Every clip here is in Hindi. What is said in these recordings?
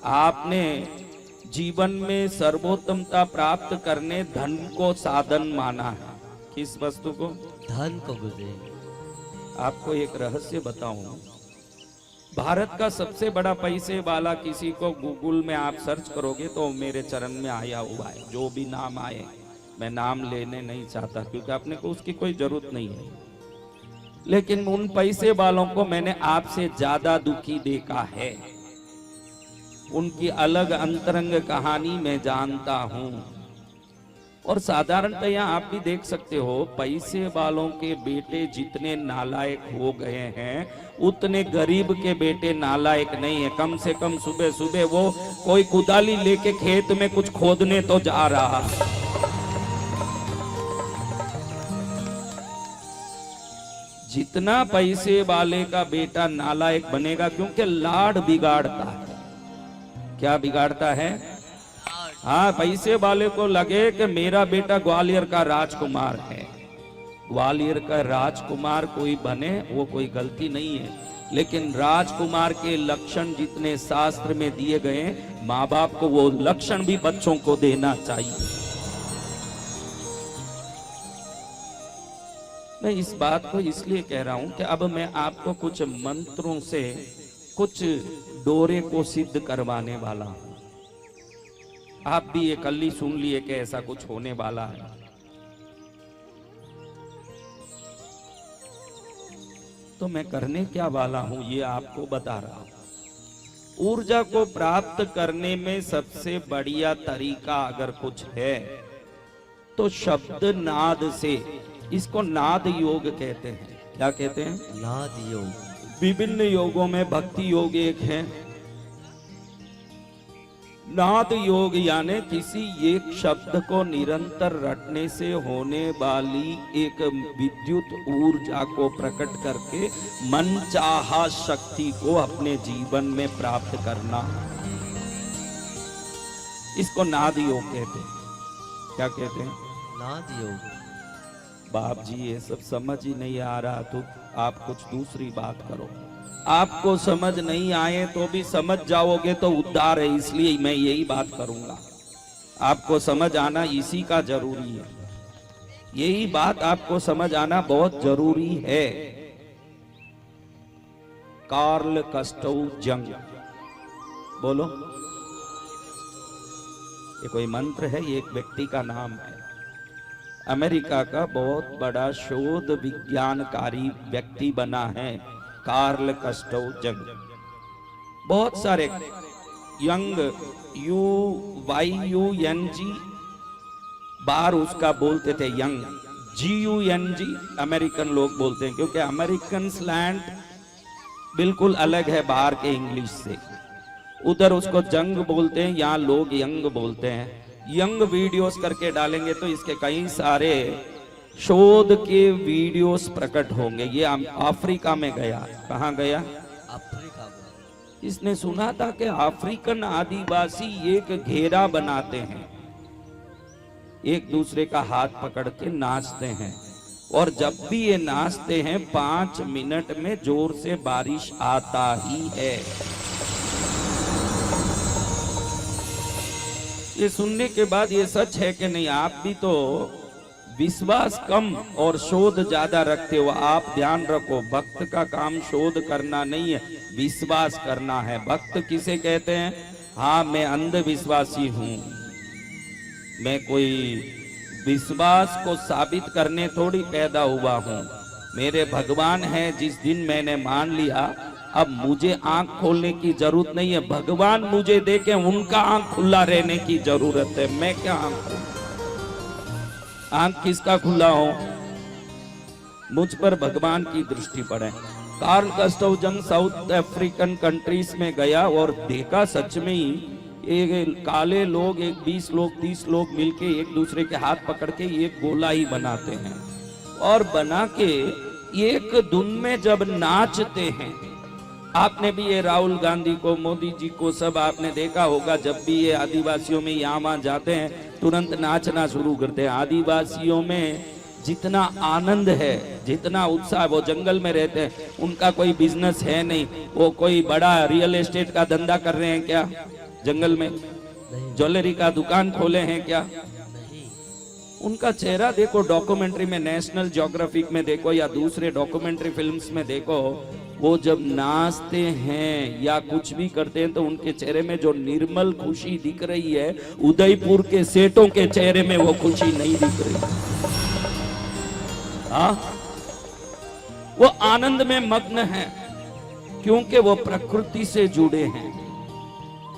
आपने जीवन में सर्वोत्तमता प्राप्त करने धन को साधन माना है। किस वस्तु को? धन को गुरुदेव। आपको एक रहस्य बताऊं, भारत का सबसे बड़ा पैसे वाला किसी को गूगल में आप सर्च करोगे तो मेरे चरण में आया हुआ है। जो भी नाम आए, मैं नाम लेने नहीं चाहता क्योंकि अपने को उसकी कोई जरूरत नहीं है, लेकिन उन पैसे वालों को मैंने आपसे ज्यादा दुखी देखा है। उनकी अलग अंतरंग कहानी मैं जानता हूं। और साधारणतया आप भी देख सकते हो, पैसे वालों के बेटे जितने नालायक हो गए हैं उतने गरीब के बेटे नालायक नहीं है। कम से कम सुबह सुबह वो कोई कुदाली लेके खेत में कुछ खोदने तो जा रहा। जितना पैसे वाले का बेटा नालायक बनेगा, क्योंकि लाड बिगाड़ता है। क्या बिगाड़ता है? हाँ, पैसे वाले को लगे कि मेरा बेटा ग्वालियर का राजकुमार है। ग्वालियर का राजकुमार कोई बने वो कोई गलती नहीं है, लेकिन राजकुमार के लक्षण जितने शास्त्र में दिए गए, माँ बाप को वो लक्षण भी बच्चों को देना चाहिए। मैं इस बात को इसलिए कह रहा हूं कि अब मैं आपको कुछ मंत्रों से कुछ डोरे को सिद्ध करवाने वाला हूं। आप भी ये कल ही सुन लिए कि ऐसा कुछ होने वाला है। तो मैं करने क्या वाला हूं ये आपको बता रहा हूं। ऊर्जा को प्राप्त करने में सबसे बढ़िया तरीका अगर कुछ है तो शब्द नाद से, इसको नाद योग कहते हैं। क्या कहते हैं? नाद योग। विभिन्न योगों में भक्ति योग एक है। नाद योग यानी किसी एक शब्द को निरंतर रटने से होने वाली एक विद्युत ऊर्जा को प्रकट करके मनचाहा शक्ति को अपने जीवन में प्राप्त करना, इसको नाद योग कहते हैं। क्या कहते हैं? नाद योग। बाप जी ये सब समझ ही नहीं आ रहा तो आप कुछ दूसरी बात करो। आपको समझ नहीं आए तो भी समझ जाओगे तो उद्धार है, इसलिए मैं यही बात करूंगा। आपको समझ आना इसी का जरूरी है, यही बात आपको समझ आना बहुत जरूरी है। कार्ल कस्टोव जंग, बोलो। ये कोई मंत्र है? ये एक व्यक्ति का नाम है। अमेरिका का बहुत बड़ा शोध विज्ञानकारी व्यक्ति बना है कार्ल कस्टोव जंग। बहुत सारे यंग, YUNG बार उसका बोलते थे, यंग GUNG अमेरिकन लोग बोलते हैं, क्योंकि अमेरिकन स्लैंग बिल्कुल अलग है बाहर के इंग्लिश से। उधर उसको जंग बोलते हैं, यहाँ लोग यंग बोलते हैं। यंग वीडियोस करके डालेंगे तो इसके कई सारे शोध के वीडियोस प्रकट होंगे। ये अफ्रीका में गया। कहाँ गया? अफ्रीका में। इसने सुना था कि अफ्रीकन आदिवासी एक घेरा बनाते हैं, एक दूसरे का हाथ पकड़ के नाचते हैं, और जब भी ये नाचते हैं 5 मिनट में जोर से बारिश आता ही है। ये सुनने के बाद ये सच है कि नहीं? आप भी तो विश्वास कम और शोध ज्यादा रखते हो। आप ध्यान रखो, भक्त का काम शोध करना नहीं है, विश्वास करना है। भक्त किसे कहते हैं? हाँ, मैं अंधविश्वासी हूं, मैं कोई विश्वास को साबित करने थोड़ी पैदा हुआ हूं। मेरे भगवान है, जिस दिन मैंने मान लिया अब मुझे आंख खोलने की जरूरत नहीं है। भगवान मुझे देखे, उनका आंख खुला रहने की जरूरत है। मैं क्या आंख खोलूं? आंख किसका खुला हो? मुझ पर भगवान की दृष्टि पड़े। कार्ल कस्टोव जंग साउथ अफ्रीकन कंट्रीज में गया और देखा सच में ही एक काले लोग, एक 20 लोग 30 लोग मिलके एक दूसरे के हाथ पकड़ के एक गोला ही बनाते हैं, और बना के एक धुन में जब नाचते हैं। आपने भी ये राहुल गांधी को, मोदी जी को सब आपने देखा होगा, जब भी ये आदिवासियों में यहाँ वहाँ जाते हैं तुरंत नाचना शुरू करते हैं। आदिवासियों में जितना आनंद है, जितना उत्साह, वो जंगल में रहते हैं, उनका कोई बिजनेस है नहीं, वो कोई बड़ा रियल एस्टेट का धंधा कर रहे हैं क्या जंगल में, नहीं ज्वेलरी का दुकान खोले हैं क्या? नहीं। उनका चेहरा देखो, डॉक्यूमेंट्री में, नेशनल ज्योग्राफिक में देखो या दूसरे डॉक्यूमेंट्री फिल्म्स में देखो, वो जब नाचते हैं या कुछ भी करते हैं तो उनके चेहरे में जो निर्मल खुशी दिख रही है, उदयपुर के सेठों के चेहरे में वो खुशी नहीं दिख रही। हाँ, वो आनंद में मग्न है क्योंकि वो प्रकृति से जुड़े हैं।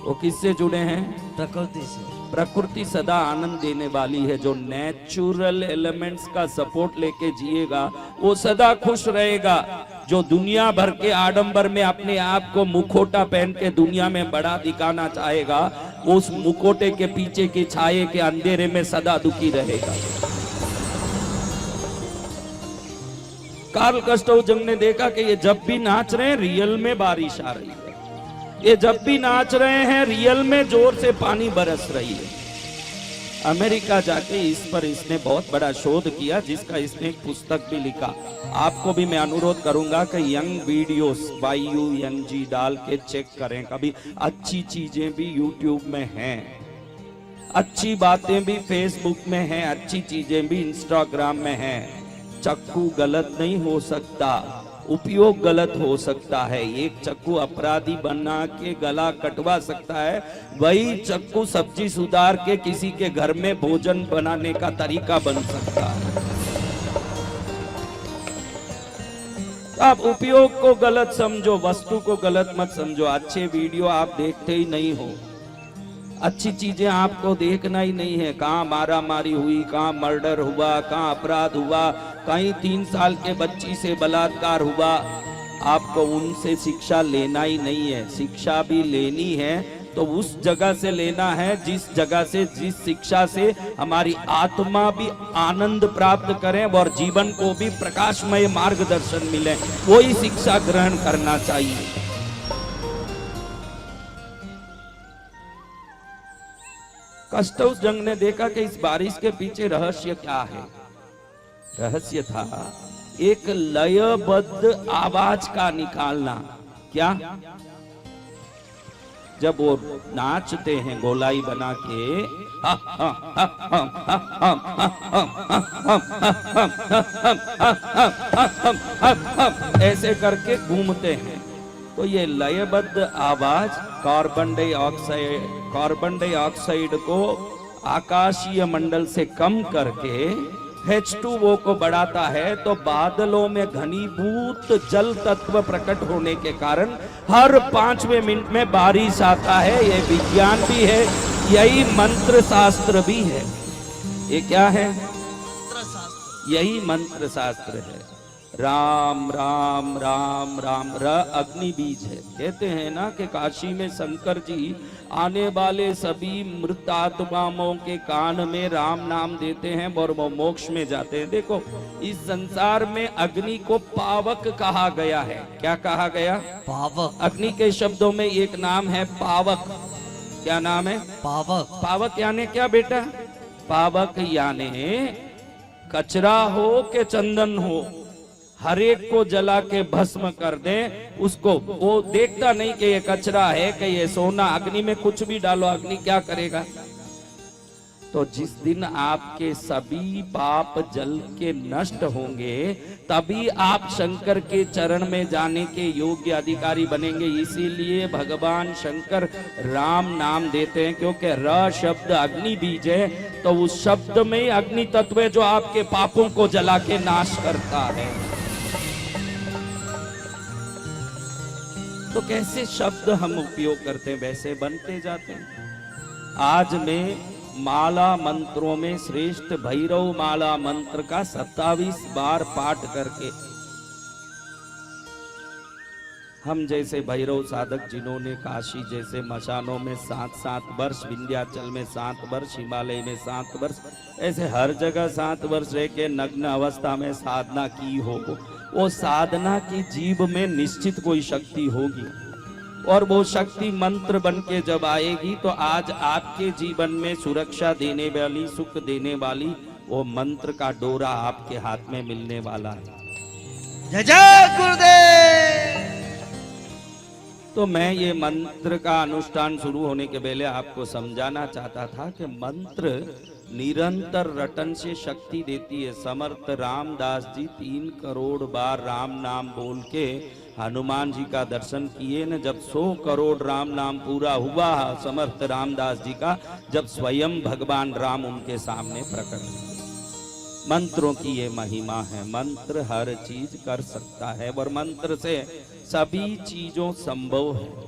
वो किससे जुड़े हैं? प्रकृति से। प्रकृति सदा आनंद देने वाली है। जो नेचुरल एलिमेंट्स का सपोर्ट लेके जिएगा वो सदा खुश रहेगा। जो दुनिया भर के आडंबर में अपने आप को मुखोटा पहन के दुनिया में बड़ा दिखाना चाहेगा, उस मुखोटे के पीछे की छाये के अंधेरे में सदा दुखी रहेगा। कार्ल गुस्ताव जंग ने देखा कि ये जब भी नाच रहे हैं रियल में बारिश आ रही है, ये जब भी नाच रहे हैं रियल में जोर से पानी बरस रही है। अमेरिका जाके इस पर इसने बहुत बड़ा शोध किया, जिसका इसने एक पुस्तक भी लिखा। आपको भी मैं अनुरोध करूंगा कि यंग वीडियोस YUNG डाल के चेक करें कभी। अच्छी चीजें भी YouTube में हैं, अच्छी बातें भी Facebook में हैं, अच्छी चीजें भी Instagram में हैं। चक्कू गलत नहीं हो सकता, उपयोग गलत हो सकता है। एक चक्कू अपराधी बना के गला कटवा सकता है, वही चक्कू सब्जी सुधार के किसी के घर में भोजन बनाने का तरीका बन सकता है। आप उपयोग को गलत समझो, वस्तु को गलत मत समझो। अच्छे वीडियो आप देखते ही नहीं हो, अच्छी चीजें आपको देखना ही नहीं है। कहाँ मारा मारी हुई, कहाँ मर्डर हुआ, कहाँ अपराध हुआ, कहीं 3 साल के बच्ची से बलात्कार हुआ, आपको उनसे शिक्षा लेना ही नहीं है। शिक्षा भी लेनी है तो उस जगह से लेना है जिस जगह से, जिस शिक्षा से हमारी आत्मा भी आनंद प्राप्त करें और जीवन को भी प्रकाशमय मार्गदर्शन मिले, वही शिक्षा ग्रहण करना चाहिए। गुस्ताव जंग ने देखा कि इस बारिश के पीछे रहस्य क्या है। रहस्य था एक लयबद्ध आवाज का निकालना। क्या? जब वो नाचते हैं गोलाई बना के, ऐसे करके घूमते हैं, तो ये लयबद्ध आवाज कार्बन डाइऑक्साइड को आकाशीय मंडल से कम करके H2O को बढ़ाता है। तो बादलों में घनीभूत जल तत्व प्रकट होने के कारण हर 5वें मिनट में बारिश आता है। ये विज्ञान भी है, यही मंत्र शास्त्र भी है। ये क्या है? यही मंत्र शास्त्र है। राम राम राम राम, र अग्नि बीज है। कहते हैं ना कि काशी में शंकर जी आने वाले सभी मृत आत्माओं के कान में राम नाम देते हैं और वो मोक्ष में जाते हैं। देखो, इस संसार में अग्नि को पावक कहा गया है। क्या कहा गया? पावक। अग्नि के शब्दों में एक नाम है पावक। क्या नाम है? पावक। पावक यानी क्या बेटा? पावक यानी कचरा हो के चंदन हो, हर एक को जला के भस्म कर दे। उसको वो देखता नहीं कि ये कचरा है कि ये सोना। अग्नि में कुछ भी डालो, अग्नि क्या करेगा? तो जिस दिन आपके सभी पाप जल के नष्ट होंगे, तभी आप शंकर के चरण में जाने के योग्य अधिकारी बनेंगे। इसीलिए भगवान शंकर राम नाम देते हैं, क्योंकि र शब्द अग्नि बीज है। तो उस शब्द में अग्नि तत्व है जो आपके पापों को जला के नाश करता है। तो कैसे शब्द हम उपयोग करते हैं वैसे बनते जाते हैं। आज मैं माला मंत्रों में श्रेष्ठ भैरव माला मंत्र का 27 बार पाठ करके, हम जैसे भैरव साधक जिन्होंने काशी जैसे मशानों में 7-7 वर्ष, विंध्याचल में 7 वर्ष, हिमालय में 7 वर्ष, ऐसे हर जगह 7 वर्ष रह के नग्न अवस्था में साधना की हो, वो साधना की जीभ में निश्चित कोई शक्ति होगी। और वो शक्ति मंत्र बन के जब आएगी तो आज आपके जीवन में सुरक्षा देने वाली, सुख देने वाली वो मंत्र का डोरा आपके हाथ में मिलने वाला है। जय जय गुरुदेव। तो मैं ये मंत्र का अनुष्ठान शुरू होने के पहले आपको समझाना चाहता था कि मंत्र निरंतर रटन से शक्ति देती है। समर्थ रामदास जी 3 करोड़ बार राम नाम बोल के हनुमान जी का दर्शन किए न। जब 100 करोड़ राम नाम पूरा हुआ समर्थ रामदास जी का, जब स्वयं भगवान राम उनके सामने प्रकट हुए। मंत्रों की ये महिमा है। मंत्र हर चीज कर सकता है और मंत्र से सभी चीजों संभव है।